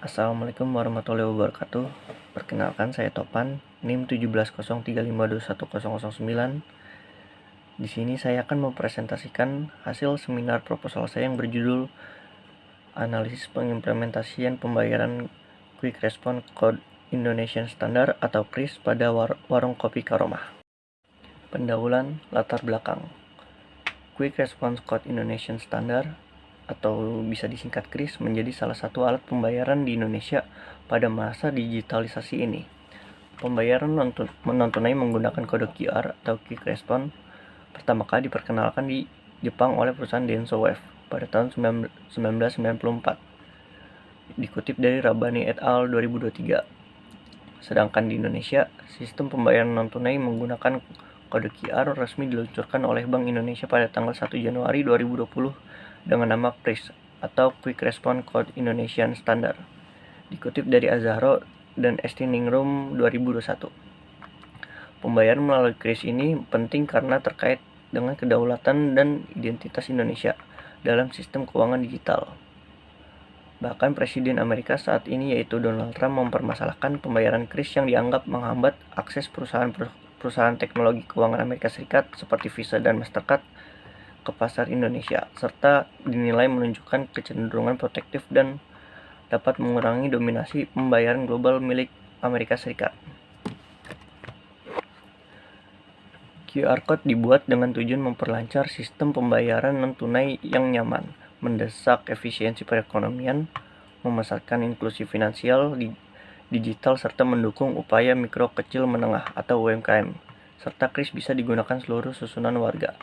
Assalamualaikum warahmatullahi wabarakatuh. Perkenalkan, saya Topan, NIM 1703521109. Di sini saya akan mempresentasikan hasil seminar proposal saya yang berjudul Analisis Pengimplementasian Pembayaran Quick Response Code Indonesian Standard atau KRIS pada warung kopi Karomah. Pendahuluan latar belakang. Quick Response Code Indonesian Standard atau bisa disingkat KRIS menjadi salah satu alat pembayaran di Indonesia pada masa digitalisasi ini. Pembayaran non-tunai menggunakan kode QR atau Quick Response pertama kali diperkenalkan di Jepang oleh perusahaan Denso Wave pada tahun 1994. Dikutip dari Rabbani et al. 2023. Sedangkan di Indonesia, sistem pembayaran non-tunai menggunakan kode QR resmi diluncurkan oleh Bank Indonesia pada tanggal 1 Januari 2020 dengan nama KRIS atau Quick Response Code Indonesian Standard. Dikutip dari Azahro dan Estiningrum 2021. Pembayaran melalui KRIS ini penting karena terkait dengan kedaulatan dan identitas Indonesia dalam sistem keuangan digital. Bahkan Presiden Amerika saat ini yaitu Donald Trump mempermasalahkan pembayaran KRIS yang dianggap menghambat akses perusahaan teknologi keuangan Amerika Serikat seperti Visa dan Mastercard ke pasar Indonesia, serta dinilai menunjukkan kecenderungan protektif dan dapat mengurangi dominasi pembayaran global milik Amerika Serikat. QR Code dibuat dengan tujuan memperlancar sistem pembayaran non-tunai yang nyaman, mendesak efisiensi perekonomian, memasarkan inklusi finansial digital, serta mendukung upaya mikro kecil menengah atau UMKM, serta KRIS bisa digunakan seluruh susunan warga.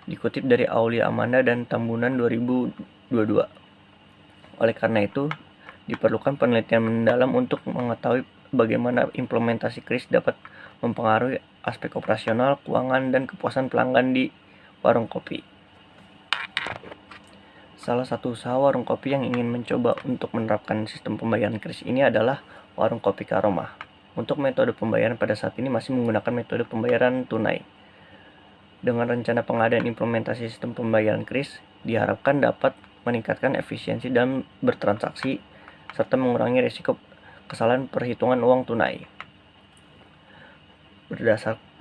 Dikutip dari Aulia Amanda dan Tambunan 2022. Oleh karena itu, diperlukan penelitian mendalam untuk mengetahui bagaimana implementasi KRIS dapat mempengaruhi aspek operasional, keuangan, dan kepuasan pelanggan di warung kopi. Salah satu usaha warung kopi yang ingin mencoba untuk menerapkan sistem pembayaran KRIS ini adalah warung kopi Karomah. Untuk metode pembayaran pada saat ini masih menggunakan metode pembayaran tunai. Dengan rencana pengadaan implementasi sistem pembayaran KRIS, diharapkan dapat meningkatkan efisiensi dalam bertransaksi serta mengurangi risiko kesalahan perhitungan uang tunai.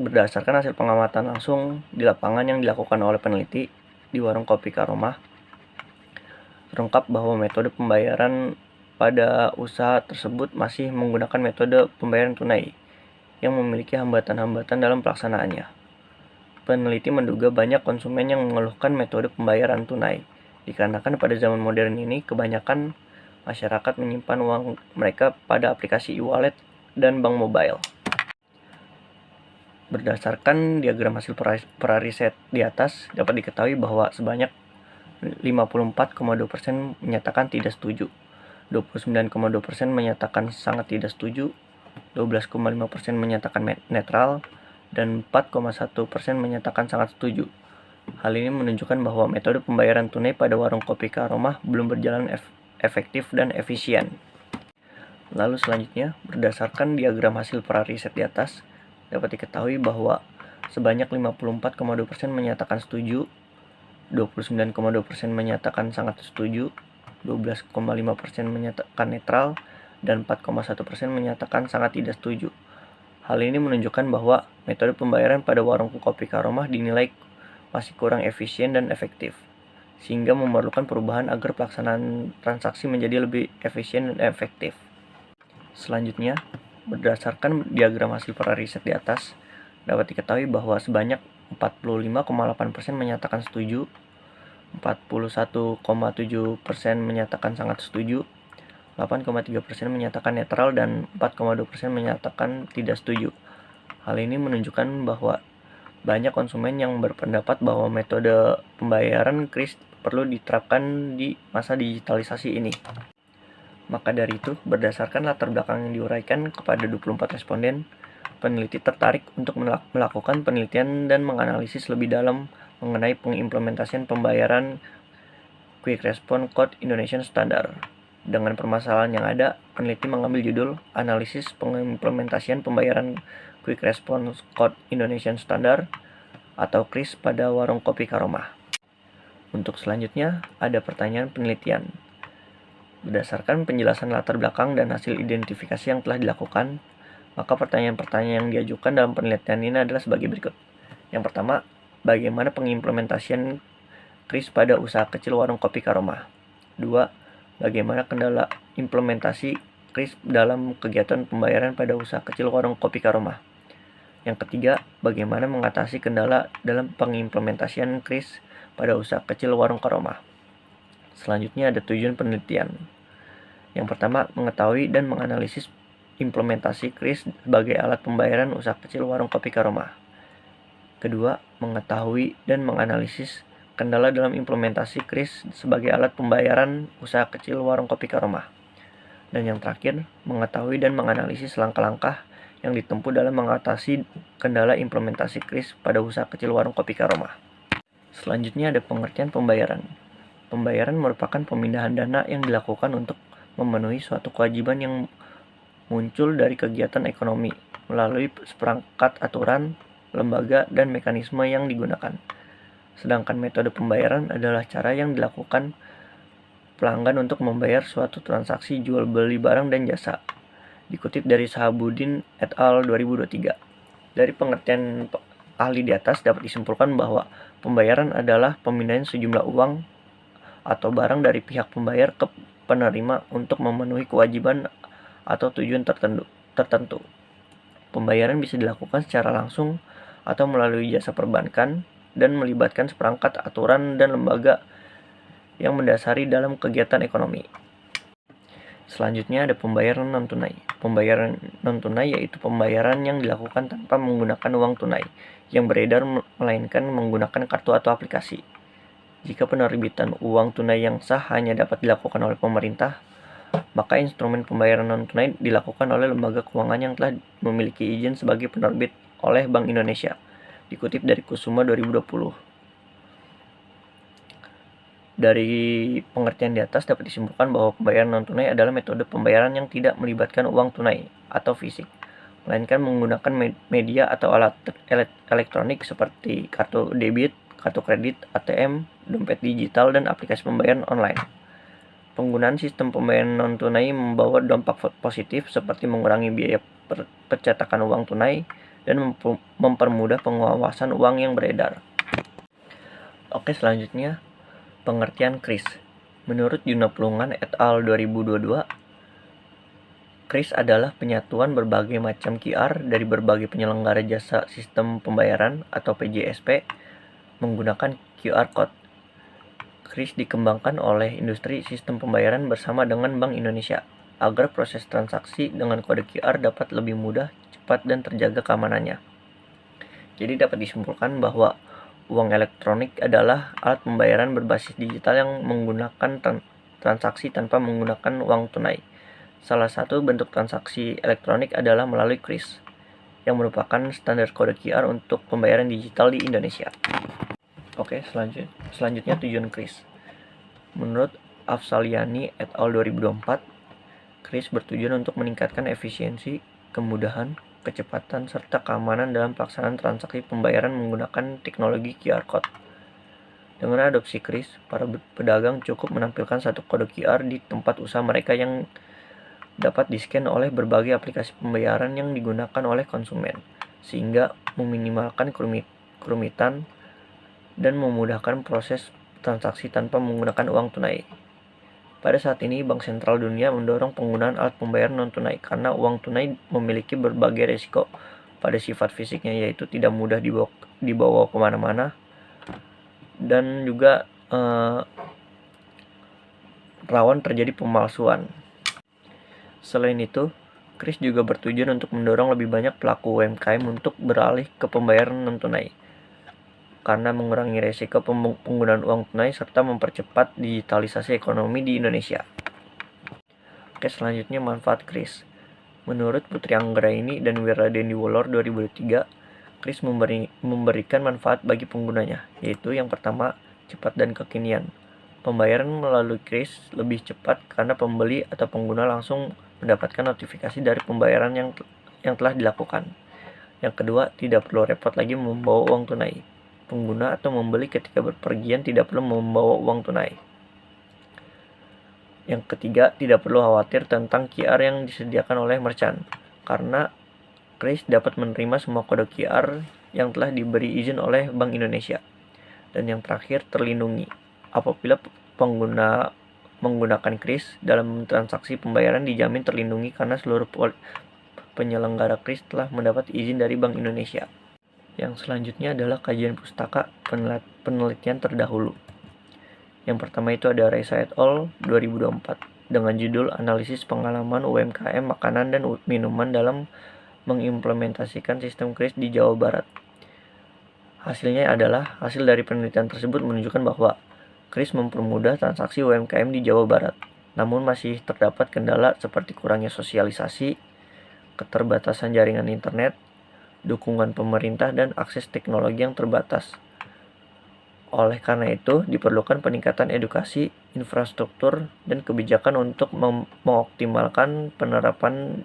Berdasarkan hasil pengamatan langsung di lapangan yang dilakukan oleh peneliti di warung kopi Karomah, terungkap bahwa metode pembayaran pada usaha tersebut masih menggunakan metode pembayaran tunai yang memiliki hambatan-hambatan dalam pelaksanaannya. Peneliti menduga banyak konsumen yang mengeluhkan metode pembayaran tunai, dikarenakan pada zaman modern ini kebanyakan masyarakat menyimpan uang mereka pada aplikasi e-wallet dan bank mobile. Berdasarkan diagram hasil pra-riset di atas, dapat diketahui bahwa sebanyak 54,2% menyatakan tidak setuju, 29,2% menyatakan sangat tidak setuju, 12,5% menyatakan netral, dan 4,1% menyatakan sangat setuju. Hal ini menunjukkan bahwa metode pembayaran tunai pada warung kopi Karomah belum berjalan efektif dan efisien. Lalu selanjutnya, berdasarkan diagram hasil pra-riset di atas, dapat diketahui bahwa sebanyak 54,2% menyatakan setuju, 29,2% menyatakan sangat setuju, 12,5% menyatakan netral, dan 4,1% menyatakan sangat tidak setuju. Hal ini menunjukkan bahwa metode pembayaran pada warung kopi Karomah dinilai masih kurang efisien dan efektif, sehingga memerlukan perubahan agar pelaksanaan transaksi menjadi lebih efisien dan efektif. Selanjutnya, berdasarkan diagram hasil pra-riset di atas, dapat diketahui bahwa sebanyak 45,8% menyatakan setuju, 41,7% menyatakan sangat setuju, 8,3% menyatakan netral, dan 4,2% menyatakan tidak setuju. Hal ini menunjukkan bahwa banyak konsumen yang berpendapat bahwa metode pembayaran KRIS perlu diterapkan di masa digitalisasi ini. Maka dari itu, berdasarkan latar belakang yang diuraikan kepada 24 responden, peneliti tertarik untuk melakukan penelitian dan menganalisis lebih dalam mengenai pengimplementasian pembayaran Quick Response Code Indonesian Standard. Dengan permasalahan yang ada, peneliti mengambil judul Analisis Pengimplementasian Pembayaran Quick Response Code Indonesian Standard atau KRIS pada warung kopi Karomah. Untuk selanjutnya, ada pertanyaan penelitian. Berdasarkan penjelasan latar belakang dan hasil identifikasi yang telah dilakukan, maka pertanyaan-pertanyaan yang diajukan dalam penelitian ini adalah sebagai berikut. Yang pertama, bagaimana pengimplementasian KRIS pada usaha kecil warung kopi Karoma? 2. Bagaimana kendala implementasi KRIS dalam kegiatan pembayaran pada usaha kecil warung kopi Karoma? Yang ketiga, bagaimana mengatasi kendala dalam pengimplementasian KRIS pada usaha kecil warung Karoma? Selanjutnya ada tujuan penelitian. Yang pertama, mengetahui dan menganalisis implementasi KRIS sebagai alat pembayaran usaha kecil warung kopi Karoma. Kedua, mengetahui dan menganalisis kendala dalam implementasi KRIS sebagai alat pembayaran usaha kecil warung kopi Karoma. Dan yang terakhir, mengetahui dan menganalisis langkah-langkah yang ditempuh dalam mengatasi kendala implementasi KRIS pada usaha kecil warung kopi Karoma. Selanjutnya ada pengertian pembayaran. Pembayaran merupakan pemindahan dana yang dilakukan untuk memenuhi suatu kewajiban yang muncul dari kegiatan ekonomi melalui seperangkat aturan, lembaga, dan mekanisme yang digunakan. Sedangkan metode pembayaran adalah cara yang dilakukan pelanggan untuk membayar suatu transaksi jual beli barang dan jasa. Dikutip dari Sahabuddin et al. 2023. Dari pengertian ahli di atas dapat disimpulkan bahwa pembayaran adalah pemindahan sejumlah uang atau barang dari pihak pembayar ke penerima untuk memenuhi kewajiban atau tujuan tertentu. Pembayaran bisa dilakukan secara langsung atau melalui jasa perbankan dan melibatkan seperangkat aturan dan lembaga yang mendasari dalam kegiatan ekonomi. Selanjutnya ada pembayaran non-tunai. Pembayaran non-tunai yaitu pembayaran yang dilakukan tanpa menggunakan uang tunai yang beredar melainkan menggunakan kartu atau aplikasi. Jika penerbitan uang tunai yang sah hanya dapat dilakukan oleh pemerintah, maka instrumen pembayaran non-tunai dilakukan oleh lembaga keuangan yang telah memiliki izin sebagai penerbit oleh Bank Indonesia. Dikutip dari Kusuma 2020. Dari pengertian di atas dapat disimpulkan bahwa pembayaran non-tunai adalah metode pembayaran yang tidak melibatkan uang tunai atau fisik, melainkan menggunakan media atau alat elektronik seperti kartu debit, kartu kredit, ATM, dompet digital, dan aplikasi pembayaran online. Penggunaan sistem pembayaran non-tunai membawa dampak positif seperti mengurangi biaya percetakan uang tunai dan mempermudah pengawasan uang yang beredar. Oke, selanjutnya pengertian KRIS. Menurut Junapulungan et al. 2022, KRIS adalah penyatuan berbagai macam QR dari berbagai penyelenggara jasa sistem pembayaran atau PJSP menggunakan QR Code. KRIS dikembangkan oleh industri sistem pembayaran bersama dengan Bank Indonesia agar proses transaksi dengan kode QR dapat lebih mudah, cepat, dan terjaga keamanannya. Jadi dapat disimpulkan bahwa uang elektronik adalah alat pembayaran berbasis digital yang menggunakan transaksi tanpa menggunakan uang tunai. Salah satu bentuk transaksi elektronik adalah melalui KRIS, yang merupakan standar kode QR untuk pembayaran digital di Indonesia. Oke, selanjutnya tujuan KRIS. Menurut Afsaliani et al. 2024, KRIS bertujuan untuk meningkatkan efisiensi, kemudahan, kecepatan, serta keamanan dalam pelaksanaan transaksi pembayaran menggunakan teknologi QR Code. Dengan adopsi KRIS, para pedagang cukup menampilkan satu kode QR di tempat usaha mereka yang dapat di-scan oleh berbagai aplikasi pembayaran yang digunakan oleh konsumen, sehingga meminimalkan kerumitan dan memudahkan proses transaksi tanpa menggunakan uang tunai. Pada saat ini, Bank Sentral Dunia mendorong penggunaan alat pembayaran non-tunai karena uang tunai memiliki berbagai risiko pada sifat fisiknya, yaitu tidak mudah dibawa kemana-mana dan juga rawan terjadi pemalsuan. Selain itu, KRIS juga bertujuan untuk mendorong lebih banyak pelaku UMKM untuk beralih ke pembayaran non-tunai karena mengurangi risiko penggunaan uang tunai serta mempercepat digitalisasi ekonomi di Indonesia. Oke, selanjutnya manfaat KRIS. Menurut Putri Anggraini dan Wiradeni Wolor 2003, KRIS memberikan manfaat bagi penggunanya, yaitu yang pertama, cepat dan kekinian. Pembayaran melalui KRIS lebih cepat karena pembeli atau pengguna langsung mendapatkan notifikasi dari pembayaran yang telah dilakukan. Yang kedua, tidak perlu repot lagi membawa uang tunai. Pengguna atau membeli ketika berpergian tidak perlu membawa uang tunai. Yang ketiga, tidak perlu khawatir tentang QR yang disediakan oleh merchant, karena Kris dapat menerima semua kode QR yang telah diberi izin oleh Bank Indonesia. Dan yang terakhir, terlindungi. Apabila pengguna menggunakan Kris dalam transaksi pembayaran dijamin terlindungi karena seluruh penyelenggara Kris telah mendapat izin dari Bank Indonesia. Yang selanjutnya adalah kajian pustaka penelitian terdahulu. Yang pertama itu ada Reza et al. 2024 dengan judul Analisis Pengalaman UMKM Makanan dan Minuman dalam mengimplementasikan sistem Kris di Jawa Barat. Hasilnya adalah hasil dari penelitian tersebut menunjukkan bahwa Kris mempermudah transaksi UMKM di Jawa Barat. Namun masih terdapat kendala seperti kurangnya sosialisasi, keterbatasan jaringan internet, dukungan pemerintah, dan akses teknologi yang terbatas. Oleh karena itu, diperlukan peningkatan edukasi, infrastruktur, dan kebijakan untuk mengoptimalkan penerapan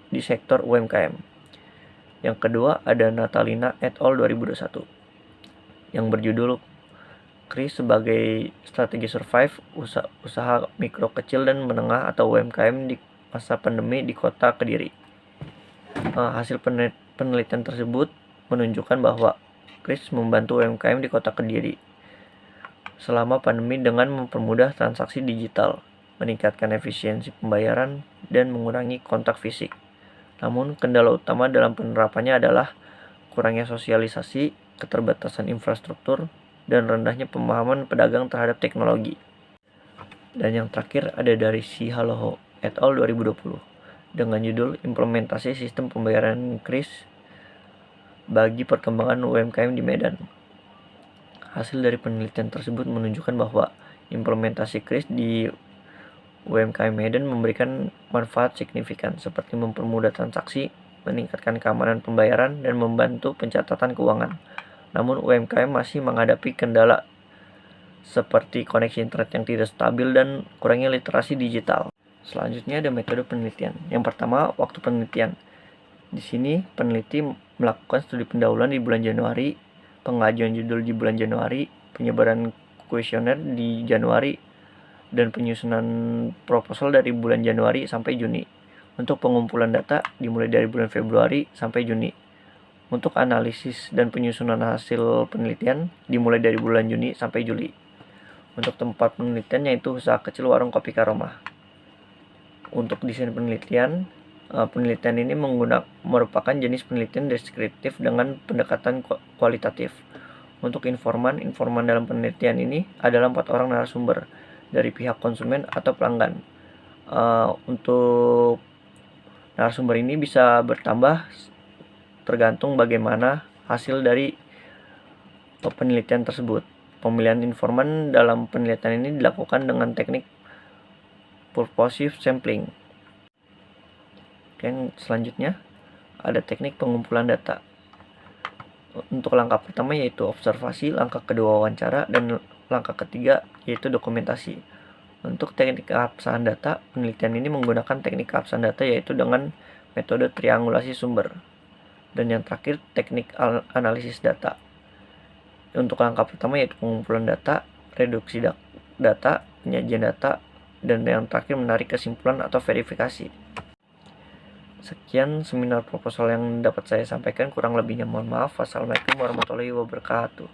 di sektor UMKM. Yang kedua ada Natalina et al. 2021 yang berjudul Kris sebagai strategi survive usaha mikro kecil dan menengah atau UMKM di masa pandemi di Kota Kediri. Hasil penelitian tersebut menunjukkan bahwa Kris membantu UMKM di Kota Kediri selama pandemi dengan mempermudah transaksi digital, meningkatkan efisiensi pembayaran, dan mengurangi kontak fisik. Namun, kendala utama dalam penerapannya adalah kurangnya sosialisasi, keterbatasan infrastruktur, dan rendahnya pemahaman pedagang terhadap teknologi. Dan yang terakhir ada dari Sihaloho et al. 2020 dengan judul Implementasi Sistem Pembayaran Kris bagi Perkembangan UMKM di Medan. Hasil dari penelitian tersebut menunjukkan bahwa implementasi Kris di UMKM Medan memberikan manfaat signifikan seperti mempermudah transaksi, meningkatkan keamanan pembayaran, dan membantu pencatatan keuangan. Namun UMKM masih menghadapi kendala seperti koneksi internet yang tidak stabil dan kurangnya literasi digital. Selanjutnya ada metode penelitian. Yang pertama, waktu penelitian. Di sini peneliti melakukan studi pendahuluan di bulan Januari, pengajuan judul di bulan Januari, penyebaran kuesioner di Januari, dan penyusunan proposal dari bulan Januari sampai Juni. Untuk pengumpulan data dimulai dari bulan Februari sampai Juni. Untuk analisis dan penyusunan hasil penelitian dimulai dari bulan Juni sampai Juli. Untuk tempat penelitian yaitu usaha kecil warung kopi Karomah. Untuk desain penelitian ini merupakan jenis penelitian deskriptif dengan pendekatan kualitatif. Untuk informan dalam penelitian ini adalah 4 orang narasumber dari pihak konsumen atau pelanggan. Untuk narasumber ini bisa bertambah tergantung bagaimana hasil dari penelitian tersebut. Pemilihan informan dalam penelitian ini dilakukan dengan teknik purposive sampling. Yang selanjutnya ada teknik pengumpulan data. Untuk langkah pertama yaitu observasi, langkah kedua wawancara, dan langkah ketiga yaitu dokumentasi. Untuk teknik keabsahan data, penelitian ini menggunakan teknik keabsahan data yaitu dengan metode triangulasi sumber. Dan yang terakhir teknik analisis data. Untuk langkah pertama yaitu pengumpulan data, reduksi data, penyajian data, dan yang terakhir menarik kesimpulan atau verifikasi. Sekian seminar proposal yang dapat saya sampaikan, kurang lebihnya mohon maaf. Wassalamualaikum warahmatullahi wabarakatuh.